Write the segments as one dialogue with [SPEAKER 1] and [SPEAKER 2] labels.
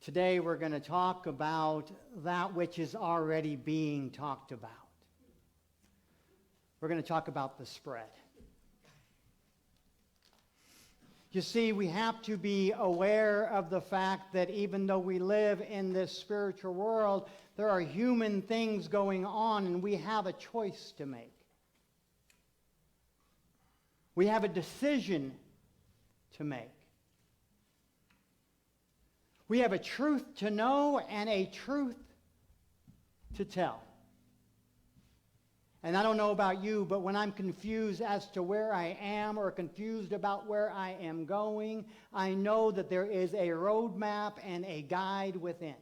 [SPEAKER 1] Today we're going to talk about that which is already being talked about. We're going to talk about the spread. You see, we have to be aware of the fact that even though we live in this spiritual world, there are human things going on, and we have a choice to make. We have a decision to make. We have a truth to know and a truth to tell. And I don't know about you, but when I'm confused as to where I am or confused about where I am going, I know that there is a roadmap and a guide within.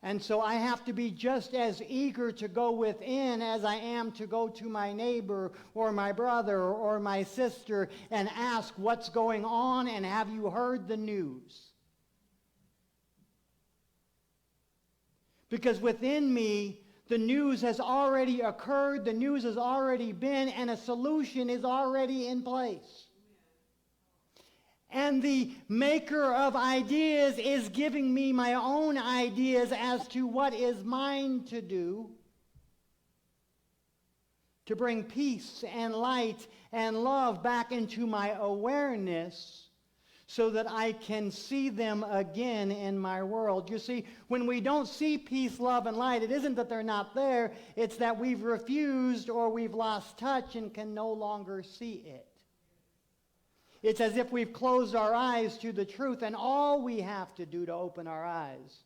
[SPEAKER 1] And so I have to be just as eager to go within as I am to go to my neighbor or my brother or my sister and ask what's going on and have you heard the news? Because within me, the news has already occurred, the news has already been, and a solution is already in place. And the maker of ideas is giving me my own ideas as to what is mine to do to bring peace and light and love back into my awareness so that I can see them again in my world. You see, when we don't see peace, love, and light, it isn't that they're not there, it's that we've refused or we've lost touch and can no longer see it. It's as if we've closed our eyes to the truth, and all we have to do to open our eyes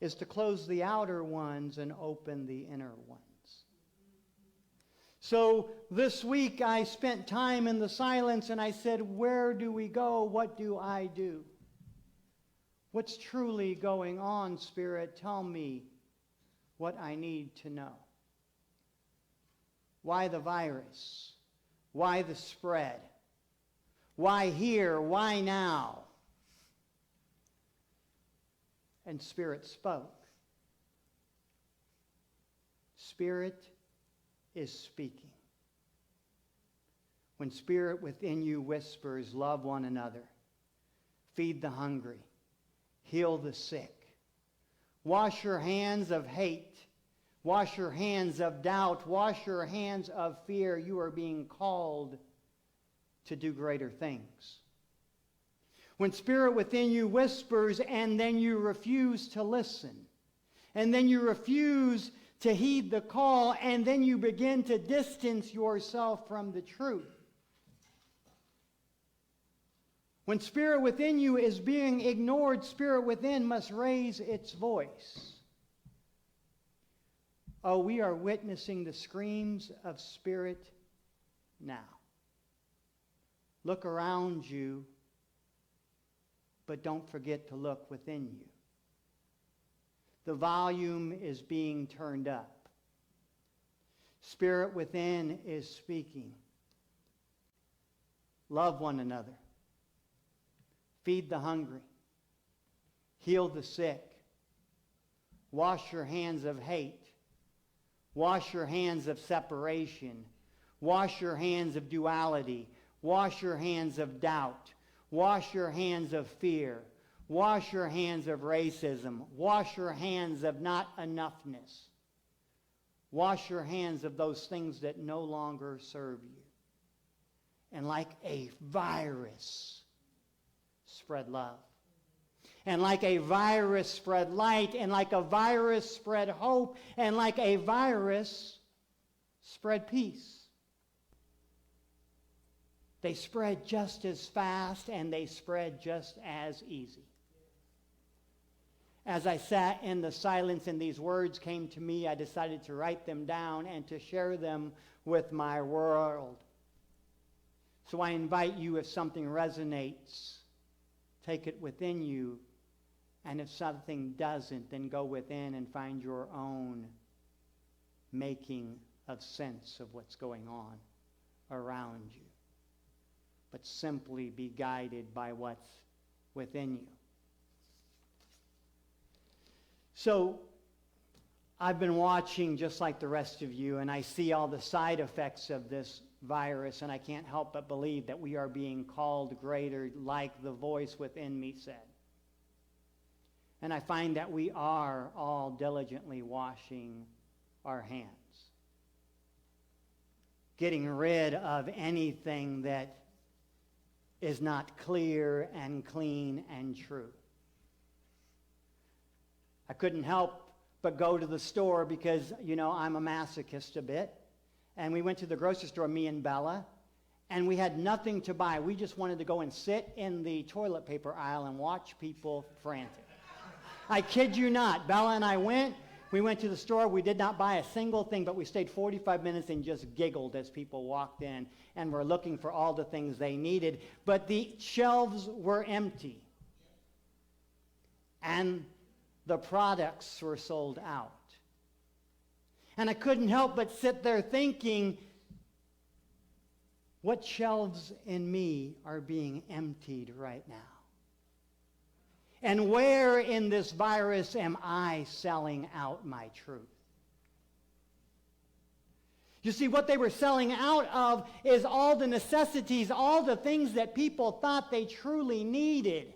[SPEAKER 1] is to close the outer ones and open the inner ones. So this week I spent time in the silence and I said, where do we go? What do I do? What's truly going on, Spirit? Tell me what I need to know. Why the virus? Why the spread? Why here? Why now? And Spirit spoke. Spirit is speaking. When Spirit within you whispers, love one another, feed the hungry, heal the sick, wash your hands of hate, wash your hands of doubt, wash your hands of fear, you are being called to do greater things. When Spirit within you whispers and then you refuse to listen, and then you refuse to heed the call, and then you begin to distance yourself from the truth. When Spirit within you is being ignored, Spirit within must raise its voice. Oh, we are witnessing the screams of Spirit now. Look around you, but don't forget to look within you. The volume is being turned up. Spirit within is speaking. Love one another. Feed the hungry. Heal the sick. Wash your hands of hate. Wash your hands of separation. Wash your hands of duality. Wash your hands of doubt. Wash your hands of fear. Wash your hands of racism. Wash your hands of not enoughness. Wash your hands of those things that no longer serve you. And like a virus, spread love. And like a virus, spread light. And like a virus, spread hope. And like a virus, spread peace. They spread just as fast and they spread just as easy. As I sat in the silence and these words came to me, I decided to write them down and to share them with my world. So I invite you, if something resonates, take it within you. And if something doesn't, then go within and find your own making of sense of what's going on around you. But simply be guided by what's within you. So, I've been watching just like the rest of you, and I see all the side effects of this virus, and I can't help but believe that we are being called greater, like the voice within me said. And I find that we are all diligently washing our hands, getting rid of anything that is not clear and clean and true. I couldn't help but go to the store because, I'm a masochist a bit. And we went to the grocery store, me and Bella, and we had nothing to buy. We just wanted to go and sit in the toilet paper aisle and watch people frantic. I kid you not. Bella and I we went to the store. We did not buy a single thing, but we stayed 45 minutes and just giggled as people walked in and were looking for all the things they needed. But the shelves were empty. And the products were sold out. And I couldn't help but sit there thinking, what shelves in me are being emptied right now? And where in this virus am I selling out my truth? You see, what they were selling out of is all the necessities, all the things that people thought they truly needed.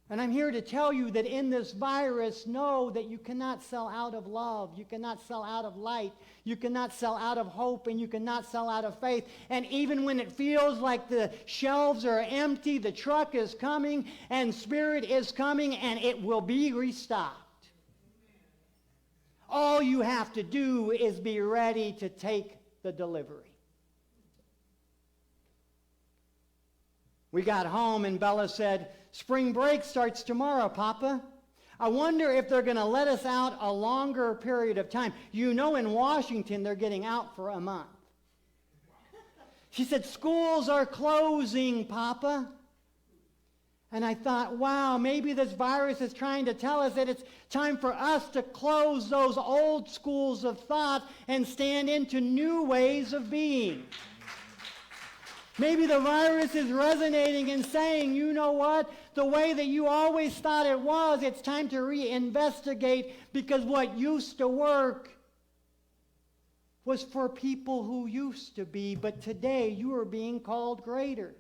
[SPEAKER 1] And I'm here to tell you that in this virus, know that you cannot sell out of love. You cannot sell out of light. You cannot sell out of hope, and you cannot sell out of faith. And even when it feels like the shelves are empty, the truck is coming, and Spirit is coming, and it will be restocked. All you have to do is be ready to take the delivery. We got home, and Bella said, "Spring break starts tomorrow, Papa. I wonder if they're going to let us out a longer period of time. In Washington, they're getting out for a month." She said, "Schools are closing, Papa." And I thought, wow, maybe this virus is trying to tell us that it's time for us to close those old schools of thought and stand into new ways of being. Maybe the virus is resonating and saying, you know what? The way that you always thought it was, it's time to reinvestigate, because what used to work was for people who used to be, but today you are being called greater.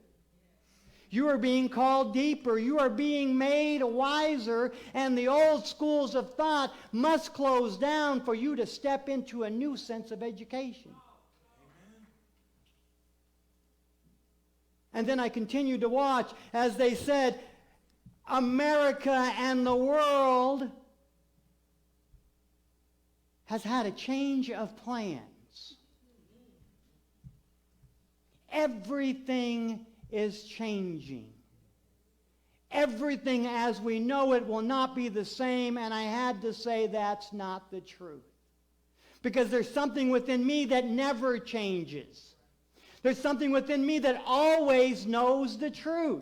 [SPEAKER 1] You are being called deeper. You are being made wiser, and the old schools of thought must close down for you to step into a new sense of education. And then I continued to watch as they said, America and the world has had a change of plans. Everything is changing. Everything as we know it will not be the same, and I had to say that's not the truth. Because there's something within me that never changes. There's something within me that always knows the truth.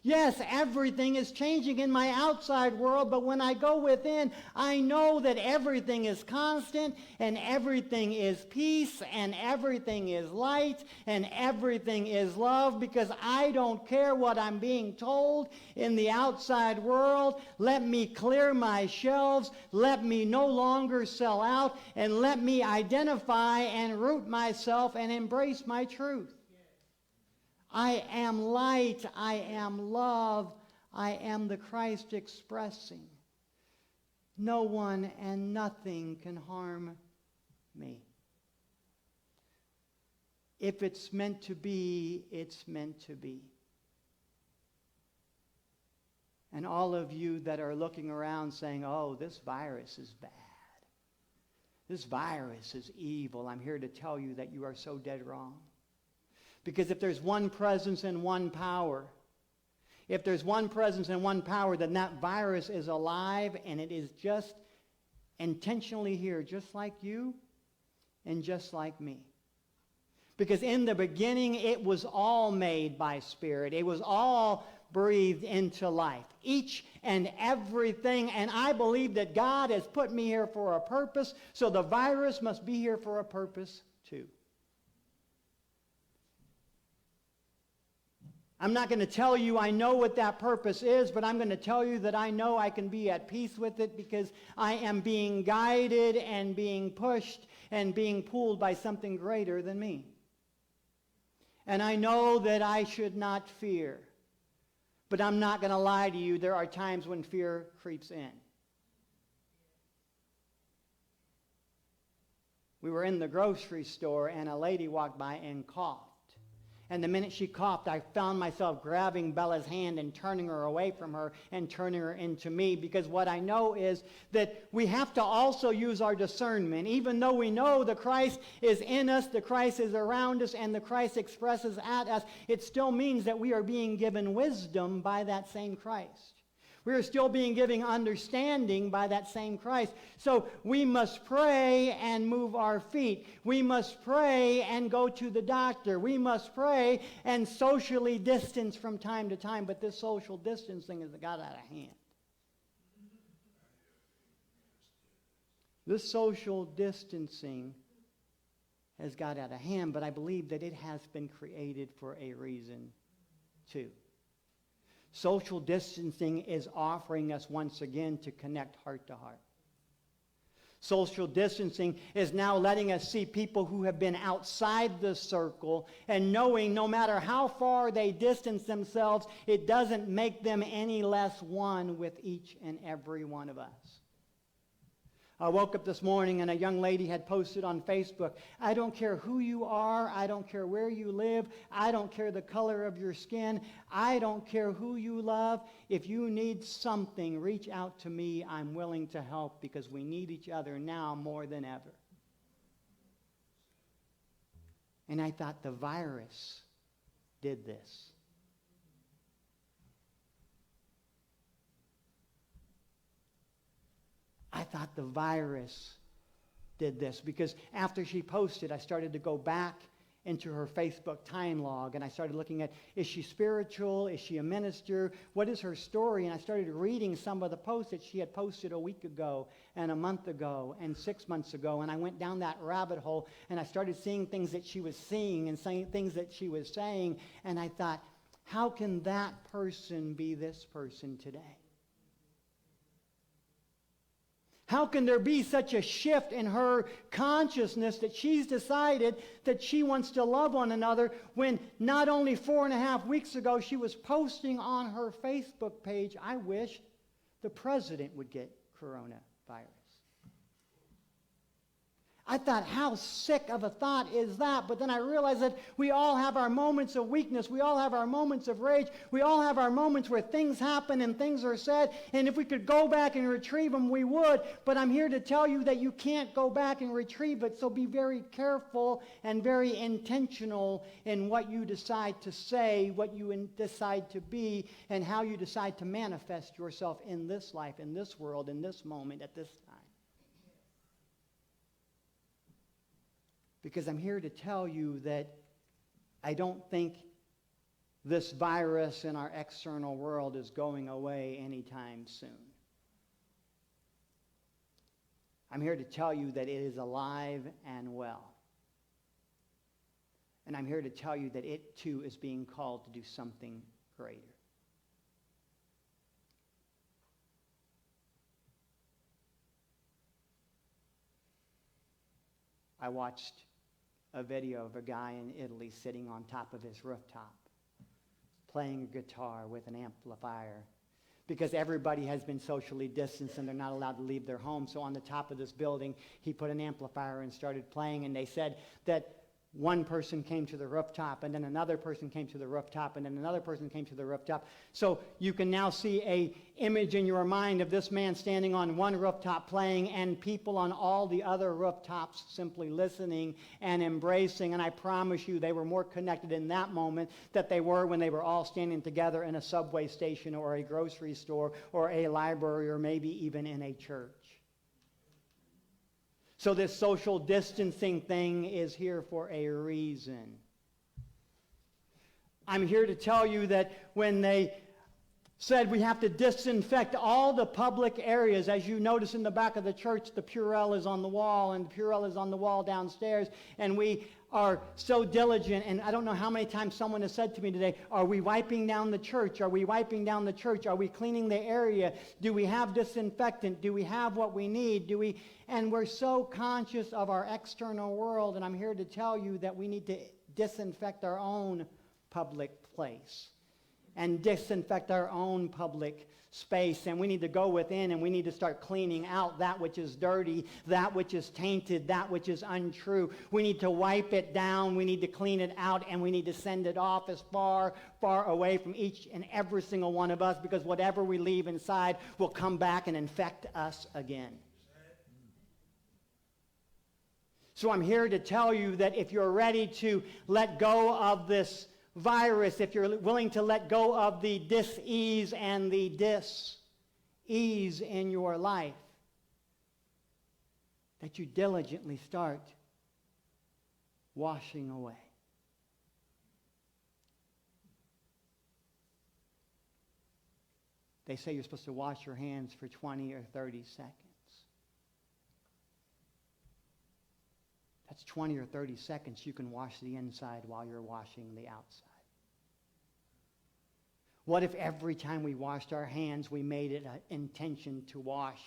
[SPEAKER 1] Yes, everything is changing in my outside world, but when I go within, I know that everything is constant, and everything is peace, and everything is light, and everything is love, because I don't care what I'm being told in the outside world. Let me clear my shelves. Let me no longer sell out, and let me identify and root myself and embrace my truth. I am light, I am love, I am the Christ expressing. No one and nothing can harm me. If it's meant to be, it's meant to be. And all of you that are looking around saying, oh, this virus is bad. This virus is evil. I'm here to tell you that you are so dead wrong. Because if there's one presence and one power, then that virus is alive, and it is just intentionally here, just like you and just like me. Because in the beginning, it was all made by Spirit. It was all breathed into life. Each and everything. And I believe that God has put me here for a purpose, so the virus must be here for a purpose too. I'm not going to tell you I know what that purpose is, but I'm going to tell you that I know I can be at peace with it, because I am being guided and being pushed and being pulled by something greater than me. And I know that I should not fear. But I'm not going to lie to you, there are times when fear creeps in. We were in the grocery store and a lady walked by and coughed. And the minute she coughed, I found myself grabbing Bella's hand and turning her away from her and turning her into me, because what I know is that we have to also use our discernment. Even though we know the Christ is in us, the Christ is around us, and the Christ expresses at us, it still means that we are being given wisdom by that same Christ. We are still being given understanding by that same Christ. So we must pray and move our feet. We must pray and go to the doctor. We must pray and socially distance from time to time. But this social distancing has got out of hand. This social distancing has got out of hand, but I believe that it has been created for a reason too. Social distancing is offering us once again to connect heart to heart. Social distancing is now letting us see people who have been outside the circle and knowing no matter how far they distance themselves, it doesn't make them any less one with each and every one of us. I woke up this morning and a young lady had posted on Facebook, I don't care who you are, I don't care where you live, I don't care the color of your skin, I don't care who you love. If you need something, reach out to me. I'm willing to help because we need each other now more than ever. And I thought the virus did this. I thought the virus did this because after she posted, I started to go back into her Facebook time log and I started looking at, is she spiritual? Is she a minister? What is her story? And I started reading some of the posts that she had posted a week ago and a month ago and 6 months ago. And I went down that rabbit hole and I started seeing things that she was seeing and saying things that she was saying. And I thought, how can that person be this person today? How can there be such a shift in her consciousness that she's decided that she wants to love one another when not only 4.5 weeks ago she was posting on her Facebook page, I wish the president would get coronavirus. I thought, how sick of a thought is that? But then I realized that we all have our moments of weakness. We all have our moments of rage. We all have our moments where things happen and things are said. And if we could go back and retrieve them, we would. But I'm here to tell you that you can't go back and retrieve it. So be very careful and very intentional in what you decide to say, what you decide to be, and how you decide to manifest yourself in this life, in this world, in this moment, at this time. Because I'm here to tell you that I don't think this virus in our external world is going away anytime soon. I'm here to tell you that it is alive and well. And I'm here to tell you that it too is being called to do something greater. I watched a video of a guy in Italy sitting on top of his rooftop, playing a guitar with an amplifier, because everybody has been socially distanced and they're not allowed to leave their home. So on the top of this building, he put an amplifier and started playing, and they said that one person came to the rooftop, and then another person came to the rooftop, and then another person came to the rooftop. So you can now see an image in your mind of this man standing on one rooftop playing and people on all the other rooftops simply listening and embracing. And I promise you they were more connected in that moment than they were when they were all standing together in a subway station or a grocery store or a library or maybe even in a church. So this social distancing thing is here for a reason. I'm here to tell you that when they said we have to disinfect all the public areas. As you notice in the back of the church, the Purell is on the wall, and the Purell is on the wall downstairs. And we are so diligent, and I don't know how many times someone has said to me today, are we wiping down the church? Are we wiping down the church? Are we cleaning the area? Do we have disinfectant? Do we have what we need? And we're so conscious of our external world, and I'm here to tell you that we need to disinfect our own public place and disinfect our own public space. And we need to go within and we need to start cleaning out that which is dirty, that which is tainted, that which is untrue. We need to wipe it down. We need to clean it out, and we need to send it off as far, far away from each and every single one of us, because whatever we leave inside will come back and infect us again. So I'm here to tell you that if you're ready to let go of this virus, if you're willing to let go of the dis-ease and the dis-ease in your life, that you diligently start washing away. They say you're supposed to wash your hands for 20 or 30 seconds. That's 20 or 30 seconds you can wash the inside while you're washing the outside. What if every time we washed our hands, we made it an intention to wash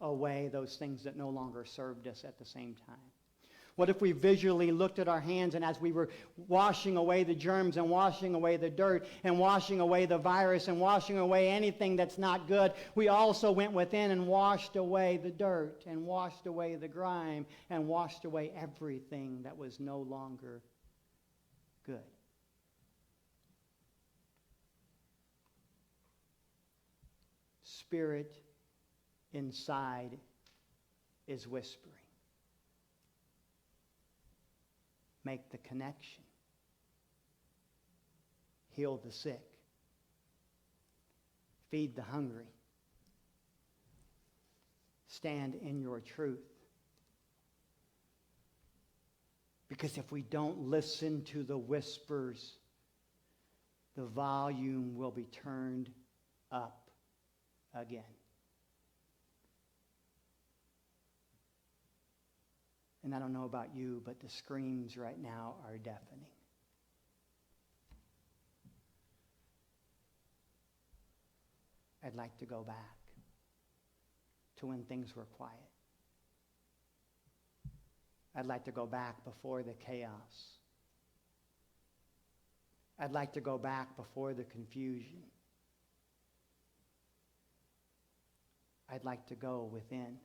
[SPEAKER 1] away those things that no longer served us at the same time? What if we visually looked at our hands, and as we were washing away the germs and washing away the dirt and washing away the virus and washing away anything that's not good, we also went within and washed away the dirt and washed away the grime and washed away everything that was no longer good? Spirit inside is whispering. Make the connection. Heal the sick. Feed the hungry. Stand in your truth. Because if we don't listen to the whispers, the volume will be turned up again. And I don't know about you, but the screams right now are deafening. I'd like to go back to when things were quiet. I'd like to go back before the chaos. I'd like to go back before the confusion. I'd like to go within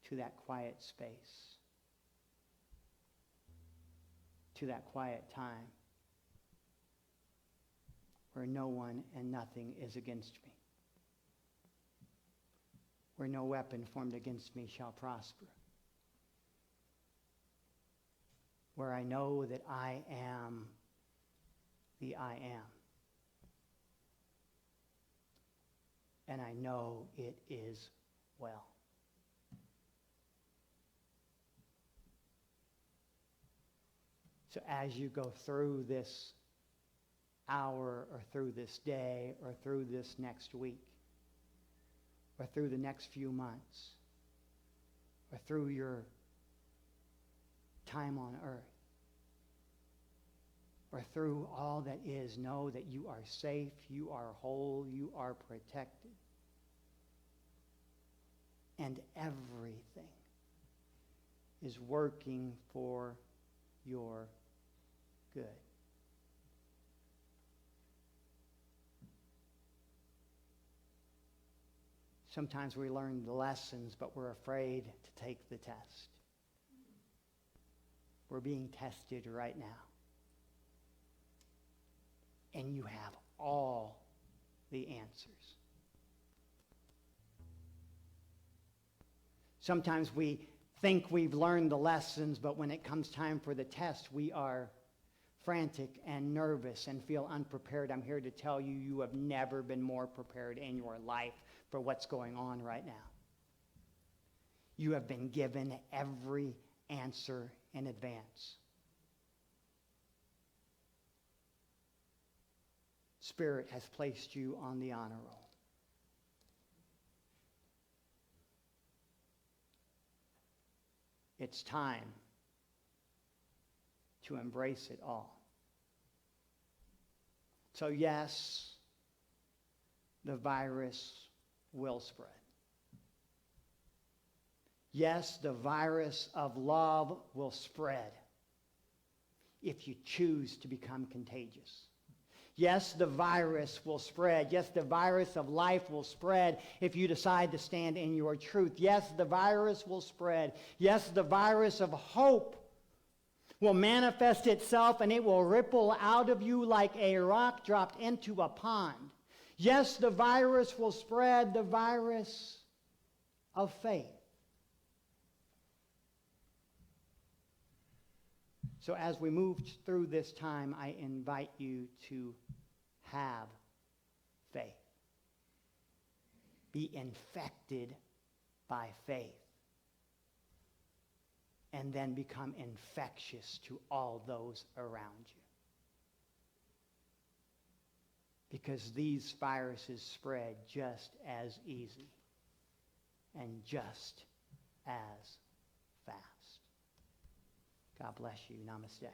[SPEAKER 1] to that quiet space, to that quiet time where no one and nothing is against me, where no weapon formed against me shall prosper, where I know that I am the I am, and I know it is well. So as you go through this hour or through this day or through this next week or through the next few months or through your time on earth or through all that is, know that you are safe, you are whole, you are protected. And everything is working for your good. Sometimes we learn the lessons, but we're afraid to take the test. We're being tested right now. And you have all the answers. Sometimes we think we've learned the lessons, but when it comes time for the test, we are frantic and nervous and feel unprepared. I'm here to tell you, you have never been more prepared in your life for what's going on right now. You have been given every answer in advance. Spirit has placed you on the honor roll. It's time to embrace it all. So yes, the virus will spread. Yes, the virus of love will spread if you choose to become contagious. Yes, the virus will spread. Yes, the virus of life will spread if you decide to stand in your truth. Yes, the virus will spread. Yes, the virus of hope will manifest itself and it will ripple out of you like a rock dropped into a pond. Yes, the virus will spread, the virus of faith. So as we move through this time, I invite you to have faith. Be infected by faith. And then become infectious to all those around you. Because these viruses spread just as easy and just as fast. God bless you. Namaste.